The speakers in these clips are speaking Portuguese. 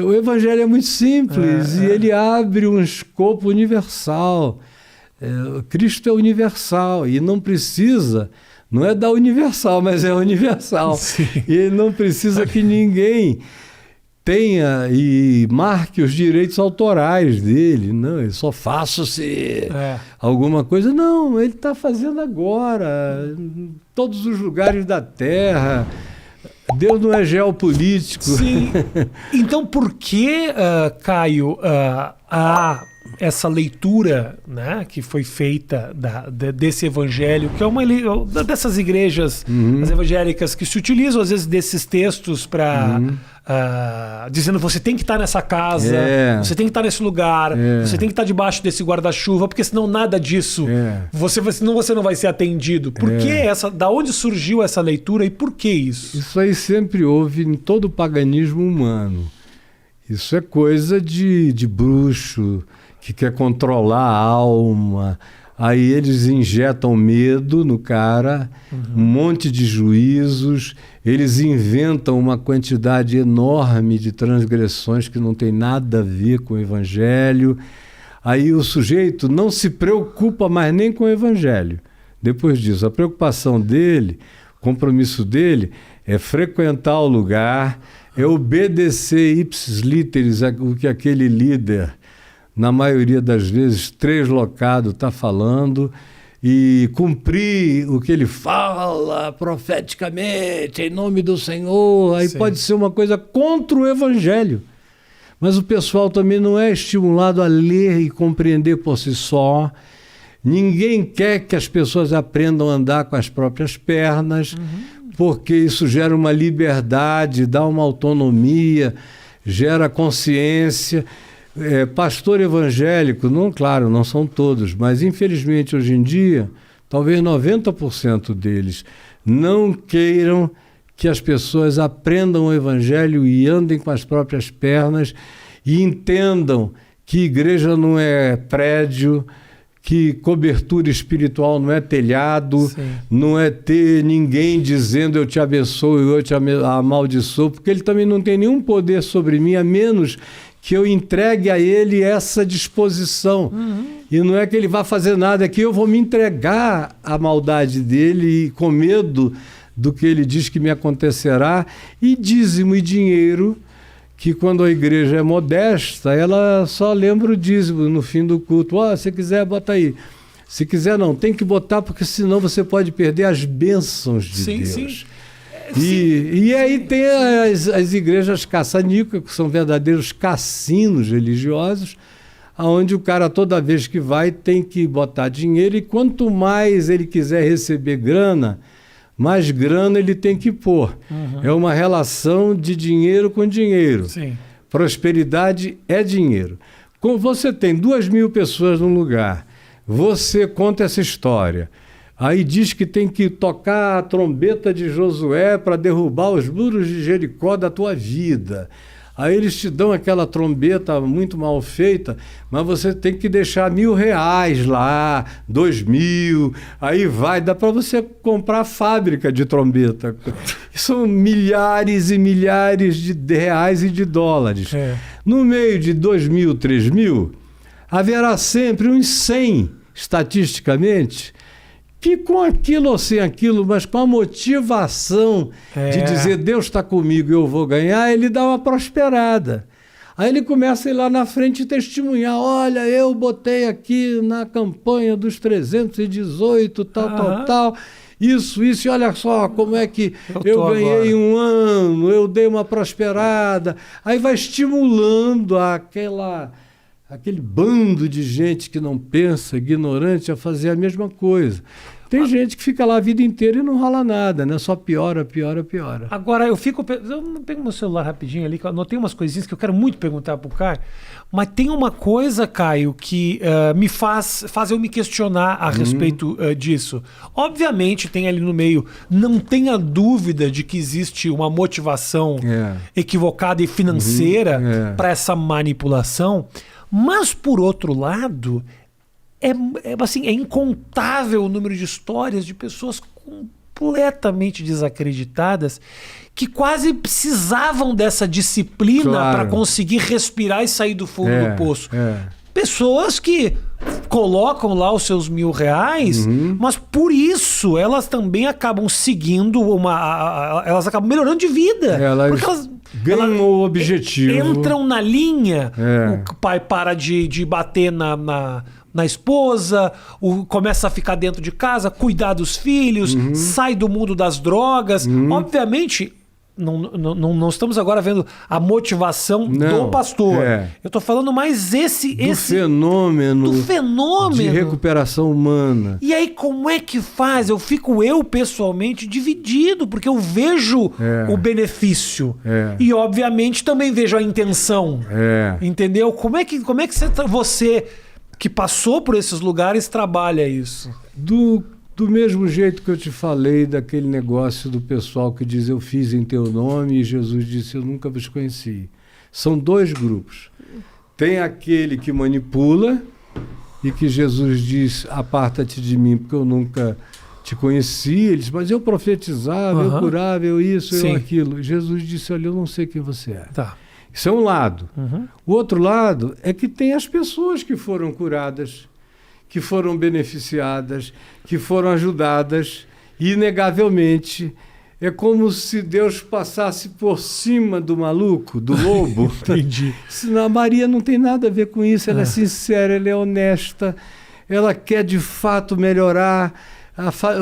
O evangelho é muito simples e ele abre um escopo universal. Cristo é universal e não precisa, não é da universal, mas é universal. Sim. E ele não precisa que ninguém tenha e marque os direitos autorais dele. Não, eu só faço se alguma coisa. Não, ele está fazendo agora, em todos os lugares da Terra. Deus não é geopolítico. Sim. Então, por que, Caio, há essa leitura, né, que foi feita desse evangelho, que é uma dessas igrejas as evangélicas que se utilizam, às vezes, desses textos para... dizendo você tem que estar nessa casa, você tem que estar nesse lugar, você tem que estar debaixo desse guarda-chuva, porque senão nada disso, senão você não vai ser atendido. Por que da onde surgiu essa leitura e por que isso? Isso aí sempre houve em todo o paganismo humano. Isso é coisa de bruxo que quer controlar a alma. Aí eles injetam medo no cara, um monte de juízos, eles inventam uma quantidade enorme de transgressões que não tem nada a ver com o evangelho. Aí o sujeito não se preocupa mais nem com o evangelho. Depois disso, a preocupação dele, o compromisso dele é frequentar o lugar, é obedecer ipsis literis o que aquele líder, na maioria das vezes, translocado, está falando, e cumprir o que ele fala profeticamente, em nome do Senhor. Aí pode ser uma coisa contra o evangelho. Mas o pessoal também não é estimulado a ler e compreender por si só. Ninguém quer que as pessoas aprendam a andar com as próprias pernas, porque isso gera uma liberdade, dá uma autonomia, gera consciência. Pastor evangélico, claro, não são todos, mas infelizmente hoje em dia, talvez 90% deles não queiram que as pessoas aprendam o evangelho e andem com as próprias pernas e entendam que igreja não é prédio, que cobertura espiritual não é telhado, não é ter ninguém dizendo eu te abençoo e eu te amaldiçoo, porque ele também não tem nenhum poder sobre mim, a menos que eu entregue a ele essa disposição. E não é que ele vá fazer nada, é que eu vou me entregar à maldade dele e com medo do que ele diz que me acontecerá. E dízimo e dinheiro, que quando a igreja é modesta, ela só lembra o dízimo no fim do culto. Se quiser, bota aí. Se quiser, não. Tem que botar, porque senão você pode perder as bênçãos de Deus. Sim. E aí tem as igrejas caça-níqueis, que são verdadeiros cassinos religiosos, onde o cara, toda vez que vai, tem que botar dinheiro, e quanto mais ele quiser receber grana, mais grana ele tem que pôr. É uma relação de dinheiro com dinheiro. Prosperidade é dinheiro. Como você tem 2.000 pessoas num lugar, você conta essa história. Aí diz que tem que tocar a trombeta de Josué para derrubar os muros de Jericó da tua vida. Aí eles te dão aquela trombeta muito mal feita, mas você tem que deixar R$1.000 lá, 2.000, aí dá para você comprar fábrica de trombeta. São milhares e milhares de reais e de dólares. No meio de 2.000, 3.000, haverá sempre uns 100, estatisticamente, que com aquilo ou sem aquilo, mas com a motivação de dizer Deus está comigo e eu vou ganhar, ele dá uma prosperada. Aí ele começa a ir lá na frente e testemunhar, olha, eu botei aqui na campanha dos 318, tal, isso, e olha só como é que eu ganhei agora um ano, eu dei uma prosperada. Aí vai estimulando aquele bando de gente que não pensa, ignorante, a fazer a mesma coisa. Tem gente que fica lá a vida inteira e não rola nada, né? Só piora. Agora, eu pego meu celular rapidinho ali, que eu anotei umas coisinhas que eu quero muito perguntar pro Caio, mas tem uma coisa, Caio, que me faz eu me questionar a respeito disso. Obviamente, tem ali no meio, não tenha dúvida de que existe uma motivação equivocada e financeira para essa manipulação. Mas, por outro lado, é incontável o número de histórias de pessoas com completamente desacreditadas, que quase precisavam dessa disciplina para conseguir respirar e sair do fundo do poço. Pessoas que colocam lá os seus R$1.000, mas por isso elas também acabam segundo elas acabam melhorando de vida. Porque elas ganham o objetivo. Entram na linha, o pai para de bater na esposa, começa a ficar dentro de casa, cuidar dos filhos, sai do mundo das drogas. Obviamente, não estamos agora vendo a motivação do pastor. Eu estou falando mais do fenômeno de recuperação humana. E aí, como é que faz? Eu pessoalmente dividido, porque eu vejo o benefício. E, obviamente, também vejo a intenção. Entendeu? Como é que você que passou por esses lugares trabalha isso? Do mesmo jeito que eu te falei daquele negócio do pessoal que diz eu fiz em teu nome e Jesus disse eu nunca vos conheci. São dois grupos. Tem aquele que manipula e que Jesus diz aparta-te de mim porque eu nunca te conheci. Ele diz, mas eu profetizava, eu curava, eu isso, eu aquilo. Jesus disse, olha, eu não sei quem você é. Isso é um lado. O outro lado é que tem as pessoas que foram curadas, que foram beneficiadas, que foram ajudadas, inegavelmente. É como se Deus passasse por cima do maluco, do lobo. Entendi. A Maria não tem nada a ver com isso, ela é sincera, ela é honesta, ela quer de fato melhorar.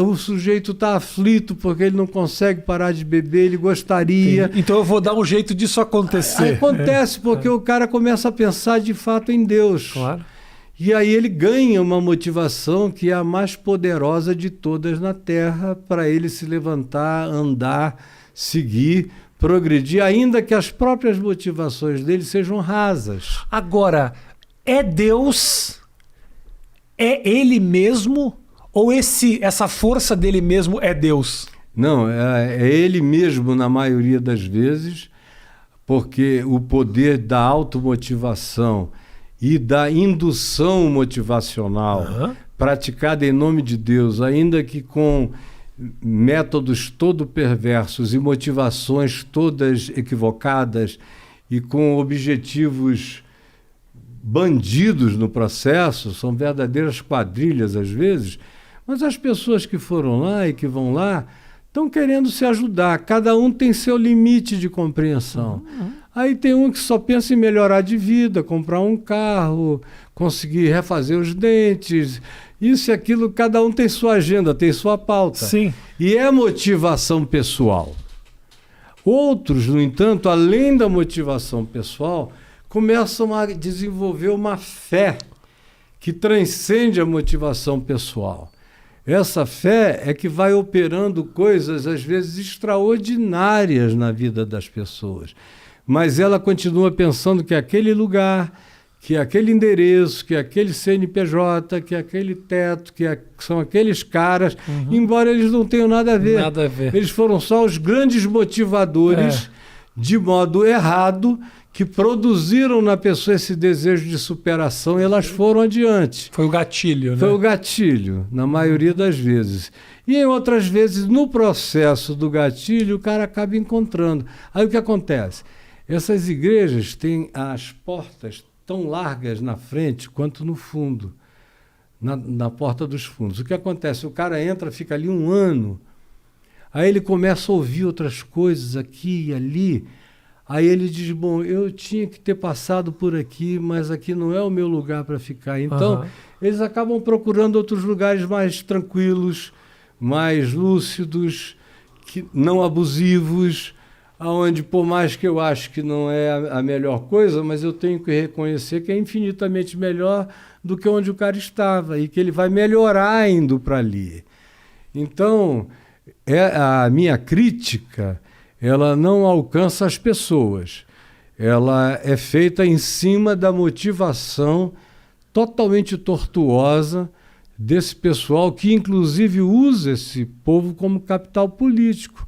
O sujeito está aflito porque ele não consegue parar de beber, ele gostaria. Entendi. Então eu vou dar um jeito disso acontecer. Acontece porque o cara começa a pensar de fato em Deus. Claro. E aí ele ganha uma motivação que é a mais poderosa de todas na Terra para ele se levantar, andar, seguir, progredir, ainda que as próprias motivações dele sejam rasas. Agora, é Deus? É ele mesmo? Ou essa força dele mesmo é Deus? Não, é ele mesmo na maioria das vezes, porque o poder da automotivação e da indução motivacional praticada em nome de Deus, ainda que com métodos todo perversos e motivações todas equivocadas e com objetivos bandidos no processo, são verdadeiras quadrilhas às vezes, mas as pessoas que foram lá e que vão lá estão querendo se ajudar, cada um tem seu limite de compreensão. Aí tem um que só pensa em melhorar de vida, comprar um carro, conseguir refazer os dentes, isso e aquilo, cada um tem sua agenda, tem sua pauta. Sim. E é motivação pessoal. Outros, no entanto, além da motivação pessoal, começam a desenvolver uma fé que transcende a motivação pessoal. Essa fé é que vai operando coisas, às vezes, extraordinárias na vida das pessoas. Mas ela continua pensando que aquele lugar, que aquele endereço, que aquele CNPJ, que aquele teto, que são aqueles caras, embora eles não tenham nada a ver. Nada a ver. Eles foram só os grandes motivadores, de modo errado, que produziram na pessoa esse desejo de superação e elas foram adiante. Foi o gatilho, né? Foi o gatilho, na maioria das vezes. E em outras vezes, no processo do gatilho, o cara acaba encontrando. Aí o que acontece? Essas igrejas têm as portas tão largas na frente quanto no fundo, na porta dos fundos. O que acontece? O cara entra, fica ali um ano, aí ele começa a ouvir outras coisas aqui e ali, aí ele diz, bom, eu tinha que ter passado por aqui, mas aqui não é o meu lugar para ficar. Então, eles acabam procurando outros lugares mais tranquilos, mais lúcidos, não abusivos, onde, por mais que eu acho que não é a melhor coisa, mas eu tenho que reconhecer que é infinitamente melhor do que onde o cara estava e que ele vai melhorar indo para ali. Então, a minha crítica, ela não alcança as pessoas. Ela é feita em cima da motivação totalmente tortuosa desse pessoal que, inclusive, usa esse povo como capital político.